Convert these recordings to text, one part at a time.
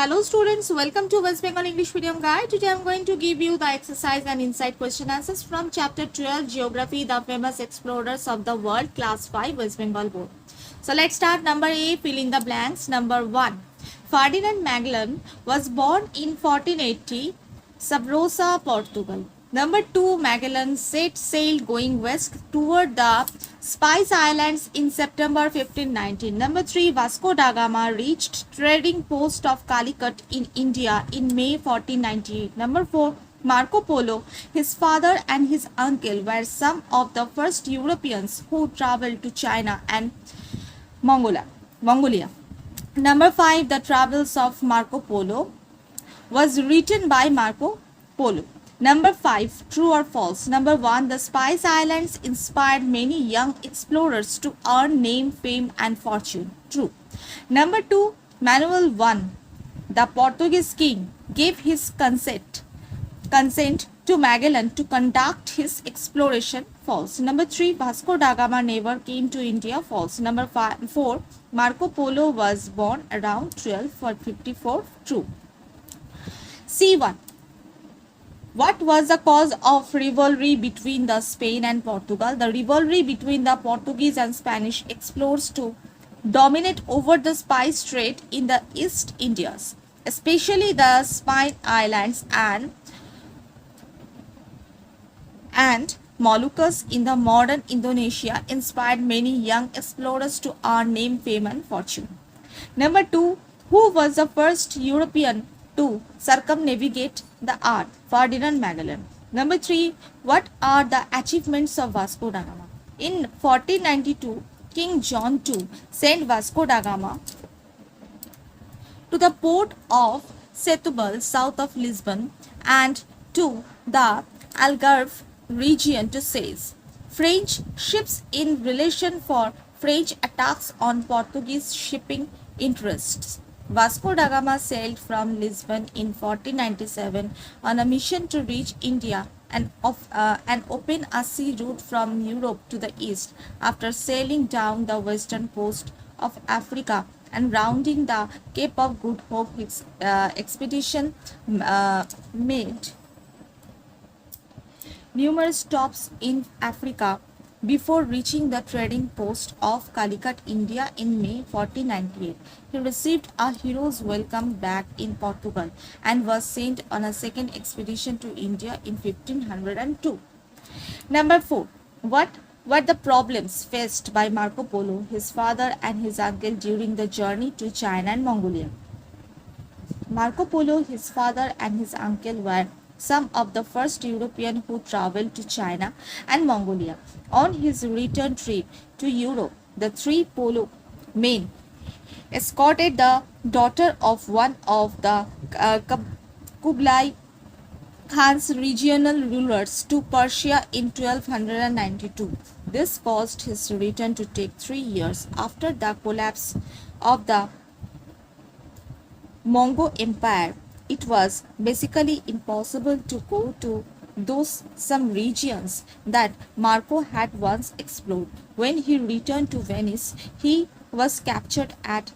Hello students, welcome to West Bengal English Medium Guide. Today I am going to give you the exercise and insight question answers from chapter 12 Geography, the famous explorers of the world, class 5 West Bengal board. So let's start. Number A, fill in the blanks. Number 1, Ferdinand Magellan was born in 1480, Sabrosa, Portugal. Number 2, Magellan set sail going west toward the Spice Islands in September 1519. Number 3, Vasco da Gama reached trading post of Calicut in India in May 1498. Number 4, Marco Polo, his father and his uncle were some of the first Europeans who traveled to China and Mongolia. Number 5, The Travels of Marco Polo was written by Marco Polo. Number 5, true or false? Number 1, the Spice Islands inspired many young explorers to earn name, fame and fortune. True. Number 2, Manuel I, the Portuguese king, gave his consent to Magellan to conduct his exploration. False. Number 3, Vasco da Gama never came to India. False. Number 4, Marco Polo was born around 1254. True. C1. What was the cause of rivalry between the Spain and Portugal? The rivalry between the Portuguese and Spanish explorers to dominate over the spice trade in the East Indies, especially the Spice Islands and Moluccas in the modern Indonesia, inspired many young explorers to earn name, fame and fortune. Number 2, who was the first European to circumnavigate the earth? Ferdinand Magellan. Number 3, what are the achievements of Vasco da Gama? In 1492, King John II sent Vasco da Gama to the port of Setúbal south of Lisbon and to the Algarve region to seize French ships in relation for French attacks on Portuguese shipping interests. Vasco da Gama sailed from Lisbon in 1497 on a mission to reach India and open a sea route from Europe to the east. After sailing down the western coast of Africa and rounding the Cape of Good Hope, his expedition made numerous stops in Africa before reaching the trading post of Calicut, India in May 1498. He received a hero's welcome back in Portugal and was sent on a second expedition to India in 1502. Number 4. What were the problems faced by Marco Polo, his father and his uncle during the journey to China and Mongolia? Marco Polo, his father and his uncle were some of the first Europeans who traveled to China and Mongolia. On his return trip to Europe, the three Polo men escorted the daughter of one of the Kublai Khan's regional rulers to Persia in 1292. This caused his return to take 3 years. After the collapse of the Mongol Empire, it was basically impossible to go to some regions that Marco had once explored. When he returned to Venice, he was captured at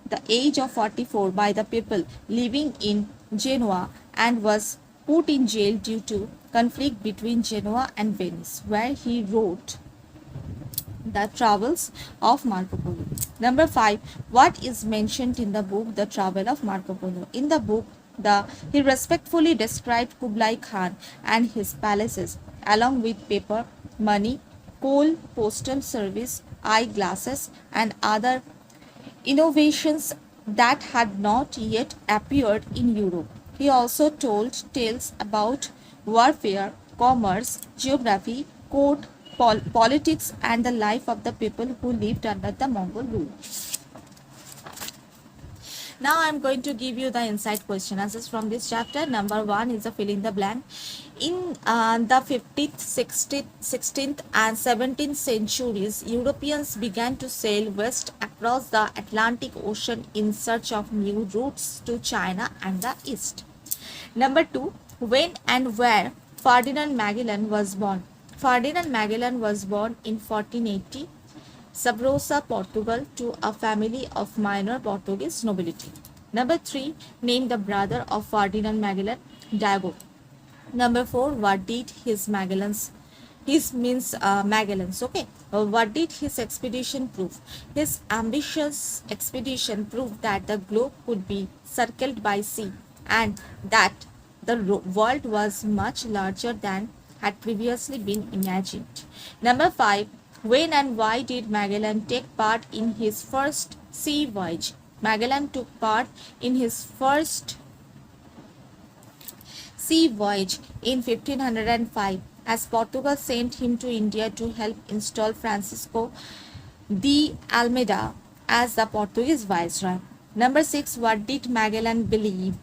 the age of 44 by the people living in Genoa and was put in jail due to conflict between Genoa and Venice, where he wrote The Travels of Marco Polo. Number 5. What is mentioned in the book The Travel of Marco Polo? In the book, he respectfully described Kublai Khan and his palaces, along with paper, money, coal, postal service, eyeglasses, and other innovations that had not yet appeared in Europe. He also told tales about warfare, commerce, geography, court, politics, and the life of the people who lived under the Mongol rule. Now I am going to give you the insight question answers from this chapter. Number 1 is a fill in the blank. In the 15th, 16th and 17th centuries, Europeans began to sail west across the Atlantic Ocean in search of new routes to China and the east. Number 2, when and where Ferdinand Magellan was born. Ferdinand Magellan was born in 1480 Sabrosa, Portugal, to a family of minor Portuguese nobility. Number 3, name the brother of Ferdinand Magellan, Diego. Number 4, what did Magellan's, okay. What did his expedition prove? His ambitious expedition proved that the globe could be circled by sea and that the world was much larger than had previously been imagined. Number 5, when and why did Magellan take part in his first sea voyage? Magellan took part in his first sea voyage in 1505 as Portugal sent him to India to help install Francisco de Almeida as the Portuguese viceroy. Number 6, what did Magellan believe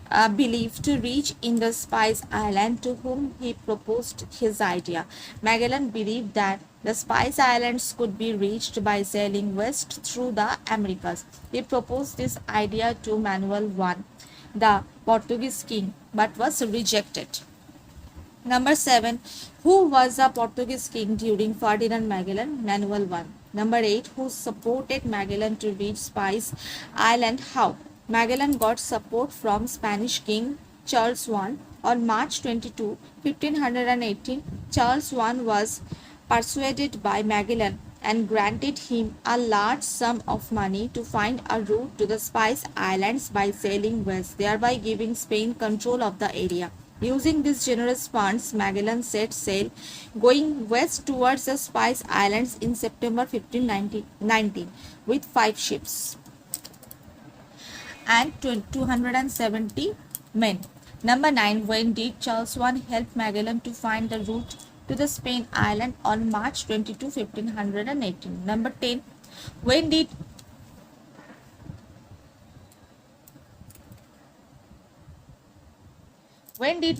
to reach in the Spice Island, to whom he proposed his idea? Magellan believed that the Spice Islands could be reached by sailing west through the Americas. He proposed this idea to Manuel I, the Portuguese king, but was rejected. Number 7, who was the Portuguese king during Ferdinand Magellan? Manuel I. Number 8, who supported Magellan to reach Spice Island? How? Magellan got support from Spanish King Charles I. On March 22, 1518, Charles I was persuaded by Magellan and granted him a large sum of money to find a route to the Spice Islands by sailing west, thereby giving Spain control of the area. Using these generous funds, Magellan set sail, going west towards the Spice Islands in September 1519 with 5 ships and 270 men. Number 9, when did Charles I help Magellan to find the route to the Spain island? On March 22, 1518. Number 10, when did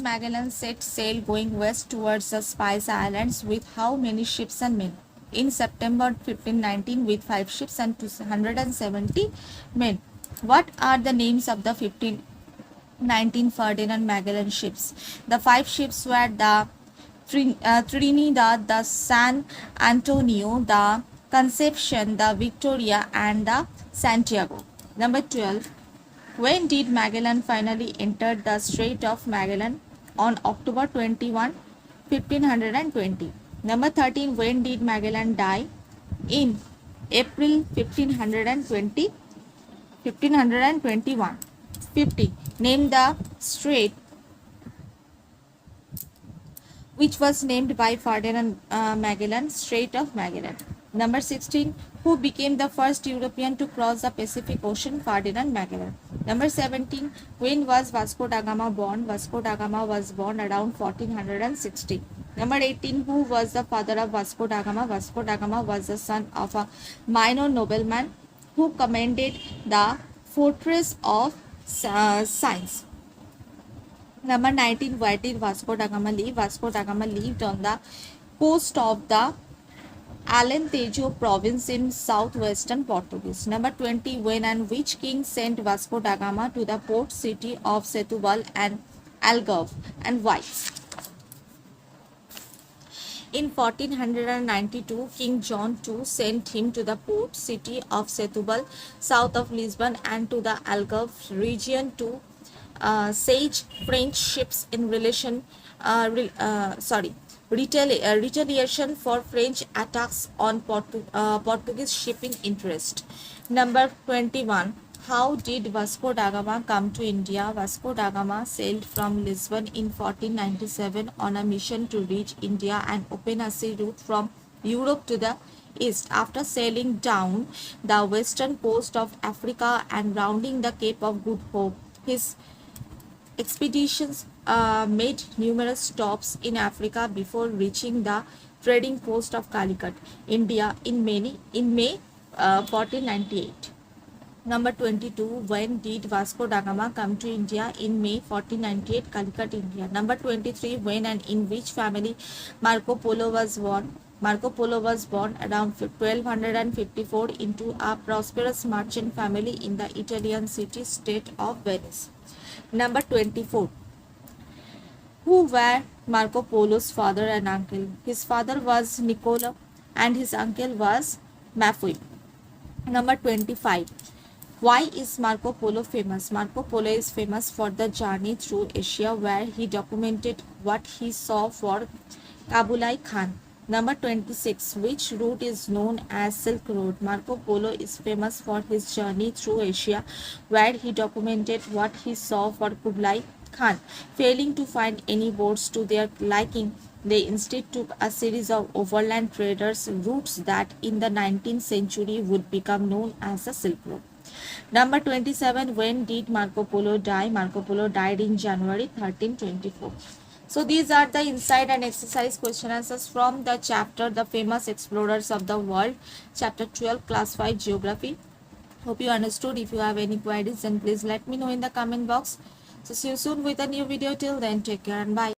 Magellan set sail going west towards the Spice Islands with how many ships and men? In September 1519 with 5 ships and 270 men. What are the names of the 1519 Ferdinand Magellan ships? The 5 ships were the Trinidad, the San Antonio, the Conception, the Victoria, and the Santiago. Number 12, when did Magellan finally enter the Strait of Magellan? On October 21, 1520. Number 13, when did Magellan die? In April 1521. 50. Name the strait which was named by Ferdinand Magellan, Strait of Magellan. Number 16, who became the first European to cross the Pacific Ocean? Ferdinand Magellan. Number 17, when was Vasco da Gama born? Vasco da Gama was born around 1460. Number 18, who was the father of Vasco da Gama? Vasco da Gama was the son of a minor nobleman who commanded the fortress of Sines. Number 19, where did Vasco da Gama live? Vasco da Gama lived on the coast of the Alentejo province in southwestern Portuguese. Number 20, when and which king sent Vasco da Gama to the port city of Setúbal and Algarve, and why? In 1492, King John II sent him to the port city of Setúbal, south of Lisbon, and to the Algarve region to siege French ships in retaliation for French attacks on Portuguese shipping interest. Number 21. How did Vasco da Gama come to India? Vasco da Gama sailed from Lisbon in 1497 on a mission to reach India and open a sea route from Europe to the east. After sailing down the western coast of Africa and rounding the Cape of Good Hope, his expeditions made numerous stops in Africa before reaching the trading post of Calicut, India in May 1498. Number 22, when did Vasco da Gama come to India? In May 1498, Calicut, India. Number 23, when and in which family Marco Polo was born? Marco Polo was born around 1254 into a prosperous merchant family in the Italian city-state of Venice. Number 24, who were Marco Polo's father and uncle? His father was Niccolo and his uncle was Maffei. Number 25, Why is Marco Polo famous? Marco Polo is famous for the journey through Asia where he documented what he saw for Kabulai Khan. Number 26. Which route is known as Silk Road? Marco Polo is famous for his journey through Asia where he documented what he saw for Kublai Khan. Failing to find any boats to their liking, they instead took a series of overland traders routes that in the 19th century would become known as the Silk Road. Number 27. When did Marco Polo die? Marco Polo died in January 1324. So these are the inside and exercise question answers from the chapter The Famous Explorers of the World, chapter 12, class 5 geography. Hope you understood. If you have any queries, then please let me know in the comment box. So see you soon with a new video. Till then, take care and bye.